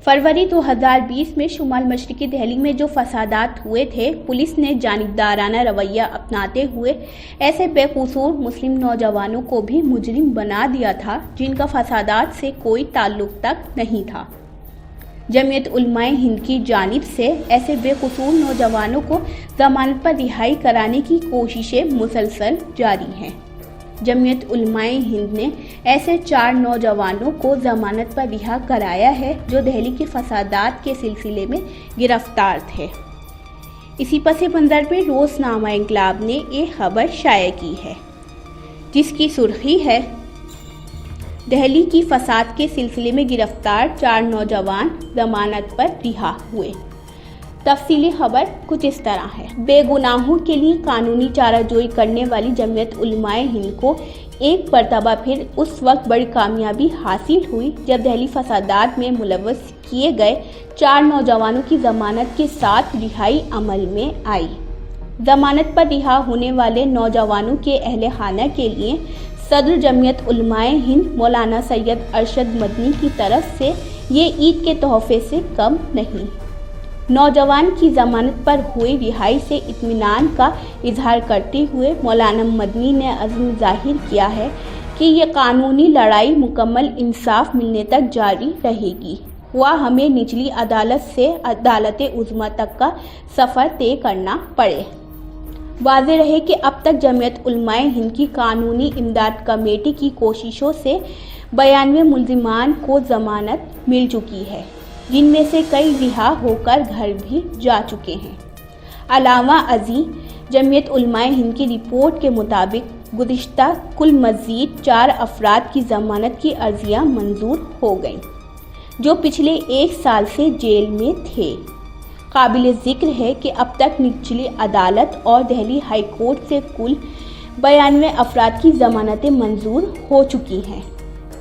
फरवरी 2020 में शुमाल मशरकी दिल्ली में जो फसादात हुए थे, पुलिस ने जानिबदाराना रवैया अपनाते हुए ऐसे बेकसूर मुस्लिम नौजवानों को भी मुजरिम बना दिया था जिनका फसादात से कोई ताल्लुक तक नहीं था। जमीयत उलमाए हिंद की जानिब से ऐसे बेकसूर नौजवानों को जमानत पर रिहाई कराने की कोशिशें मुसलसल जारी हैं। जमीयत उलमाए हिंद ने ऐसे 4 नौजवानों को जमानत पर रिहा कराया है जो दिल्ली के फसादात के सिलसिले में गिरफ्तार थे। इसी पस मंज़र में रोज़नामा इंकलाब ने एक खबर शाया की है जिसकी सुर्खी है, दिल्ली की फसाद के सिलसिले में गिरफ्तार 4 नौजवान जमानत पर रिहा हुए। तफसीली खबर कुछ इस तरह है। बेगुनाहों के लिए कानूनी चाराजोई करने वाली जमीयत उलमाए हिंद को एक मरतबा फिर उस वक्त बड़ी कामयाबी हासिल हुई जब दिल्ली फसादात में मुलव्वस किए गए 4 नौजवानों की जमानत के साथ रिहाई अमल में आई। जमानत पर रिहा होने वाले नौजवानों के अहले खाना के लिए सदर जमीयत उलमाए हिंद मौलाना सैयद अरशद मदनी की तरफ से ये ईद के तोहफे से कम नहीं। नौजवान की जमानत पर हुई रिहाई से इत्मीनान का इजहार करते हुए मौलाना मदनी ने अज़्म जाहिर किया है कि ये कानूनी लड़ाई मुकम्मल इंसाफ मिलने तक जारी रहेगी, हुआ हमें निचली अदालत से अदालत उज़्मा तक का सफ़र तय करना पड़े। वाज़ेह रहे कि अब तक जमीयत उलमाए हिंद की कानूनी इमदाद कमेटी की कोशिशों से 92 मुल्ज़िमान को ज़मानत मिल चुकी है, जिनमें से कई रिहा होकर घर भी जा चुके हैं। अलावा अजी जमीयत उलमाए हिंद की रिपोर्ट के मुताबिक गुज़िश्ता कुल मज़ीद 4 अफराद की ज़मानत की अर्जियां मंजूर हो गईं, जो पिछले 1 साल से जेल में थे। काबिल ज़िक्र है कि अब तक निचली अदालत और दिल्ली हाई कोर्ट से कुल 92 अफराद की ज़मानतें मंजूर हो चुकी हैं।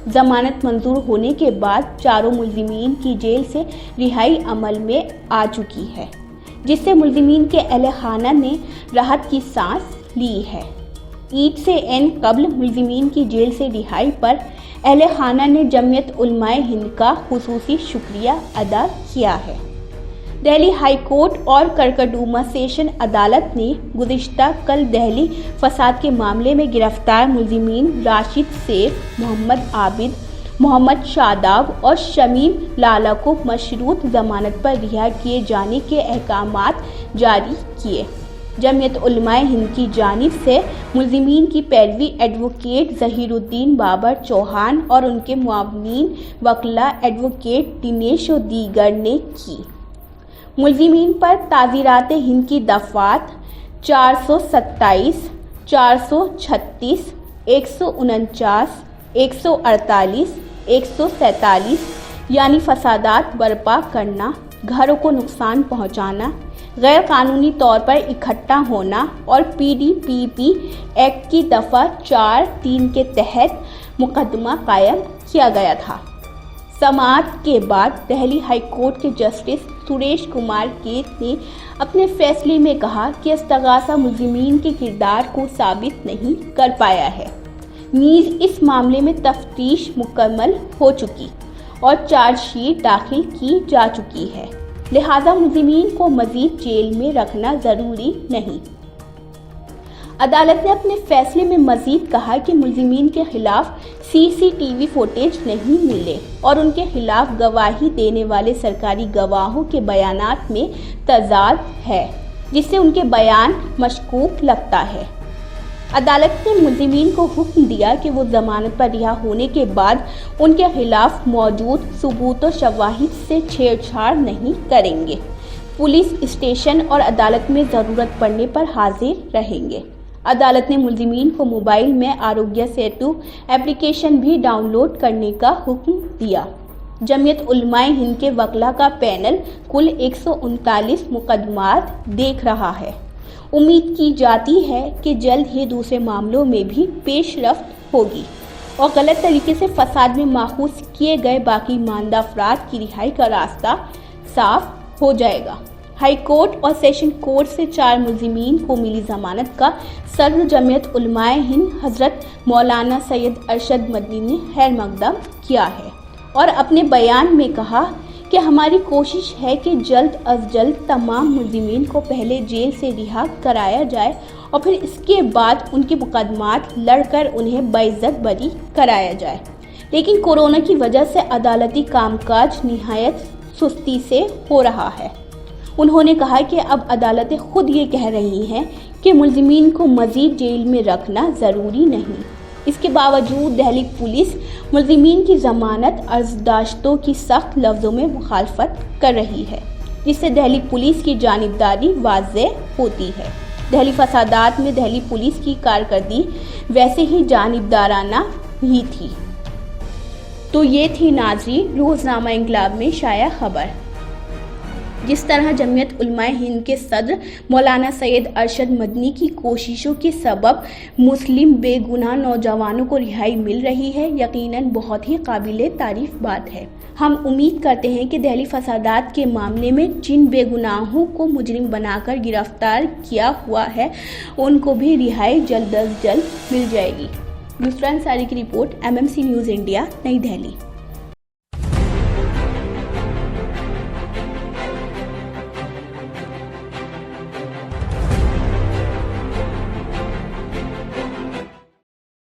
जमानत मंजूर होने के बाद चारों मुल्ज़िमीन की जेल से रिहाई अमल में आ चुकी है, जिससे मुल्ज़िमीन के अहले खाना ने राहत की सांस ली है। ईद से एन कबल मुल्ज़िमीन की जेल से रिहाई पर अहले खाना ने जमीयत उलमाए हिंद का खुसूसी शुक्रिया अदा किया है। दिल्ली हाई कोर्ट और करकडुमा सेशन अदालत ने गुज़िश्ता कल दिल्ली फसाद के मामले में गिरफ्तार मुल्ज़िमीन राशिद सैफ, मोहम्मद आबिद, मोहम्मद शादाब और शमीम लाला को मशरूत ज़मानत पर रिहा किए जाने के अहकामात जारी किए। जमीयत उलमाए हिंद की जानिब से मुल्ज़िमीन की पैरवी एडवोकेट ज़हीरुद्दीन बाबर चौहान और उनके मुआविन वकला एडवोकेट दिनेश और दीगर ने की। मुल्ज़िमीन पर ताज़ीरात हिंद की दफ़ात 427, 436, 149, 148, 147 यानी फसादात बर्पा करना, घरों को नुकसान पहुंचाना, गैर कानूनी तौर पर इकट्ठा होना और PDPP एक्ट की दफ़ा 4(3) के तहत मुकदमा कायम किया गया था। समाअत के बाद दिल्ली हाई कोर्ट के जस्टिस सुरेश कुमार केत ने अपने फैसले में कहा कि इस्तगासा मुल्ज़िमीन के किरदार को साबित नहीं कर पाया है। नीज़ इस मामले में तफ्तीश मुकम्मल हो चुकी और चार्जशीट दाखिल की जा चुकी है, लिहाजा मुल्ज़िमीन को मज़ीद जेल में रखना ज़रूरी नहीं। अदालत ने अपने फैसले में मज़ीद कहा कि मुल्ज़िमीन के खिलाफ CCTV फुटेज नहीं मिले और उनके खिलाफ गवाही देने वाले सरकारी गवाहों के बयानात में तज़ाद है, जिससे उनके बयान मशकूक लगता है। अदालत ने मुल्ज़िमीन को हुक्म दिया कि वो ज़मानत पर रिहा होने के बाद उनके खिलाफ मौजूद सबूत और शवाहिद से छेड़छाड़ नहीं करेंगे। पुलिस स्टेशन और अदालत में ज़रूरत पड़ने पर हाजिर रहेंगे। अदालत ने मुल्ज़िमीन को मोबाइल में आरोग्य सेतु एप्लीकेशन भी डाउनलोड करने का हुक्म दिया। जमीयत उलमाए हिंद के वकला का पैनल कुल 139 मुकदमात देख रहा है। उम्मीद की जाती है कि जल्द ही दूसरे मामलों में भी पेशरफ्त होगी और गलत तरीके से फसाद में माखूज किए गए बाकी मानदा अफराद की रिहाई का रास्ता साफ हो जाएगा। हाई कोर्ट और सेशन कोर्ट से 4 मुल्ज़िमीन को मिली जमानत का सदर जमीयत उलमाए हिंद हज़रत मौलाना सैयद अरशद मदनी ने खैर मकदम किया है और अपने बयान में कहा کہ ہماری کوشش ہے کہ جلد از جلد تمام ملزمین کو پہلے جیل سے رہا کرایا جائے اور پھر اس کے بعد ان کے مقدمات لڑ کر انہیں باعزت بری کرایا جائے، لیکن کورونا کی وجہ سے عدالتی کام کاج نہایت سستی سے ہو رہا ہے۔ انہوں نے کہا کہ اب عدالتیں خود یہ کہہ رہی ہیں کہ ملزمین کو مزید جیل میں رکھنا ضروری نہیں۔ اس کے باوجود دہلی پولیس ملزمین کی ضمانت عرضداشتوں کی سخت لفظوں میں مخالفت کر رہی ہے، جس سے دہلی پولیس کی جانبداری واضح ہوتی ہے۔ دہلی فسادات میں دہلی پولیس کی کارکردگی ویسے ہی جانبدارانہ ہی تھی۔ تو یہ تھی ناظرین روزنامہ انقلاب میں شائع خبر۔ جس طرح جمعیت علماء ہند کے صدر مولانا سید ارشد مدنی کی کوششوں کے سبب مسلم بے گناہ نوجوانوں کو رہائی مل رہی ہے، یقیناً بہت ہی قابل تعریف بات ہے۔ ہم امید کرتے ہیں کہ دہلی فسادات کے معاملے میں جن بے گناہوں کو مجرم بنا کر گرفتار کیا ہوا ہے ان کو بھی رہائی جلد از جلد مل جائے گی۔ یسرا انصاری کی رپورٹ، MMC نیوز انڈیا، نئی دہلی۔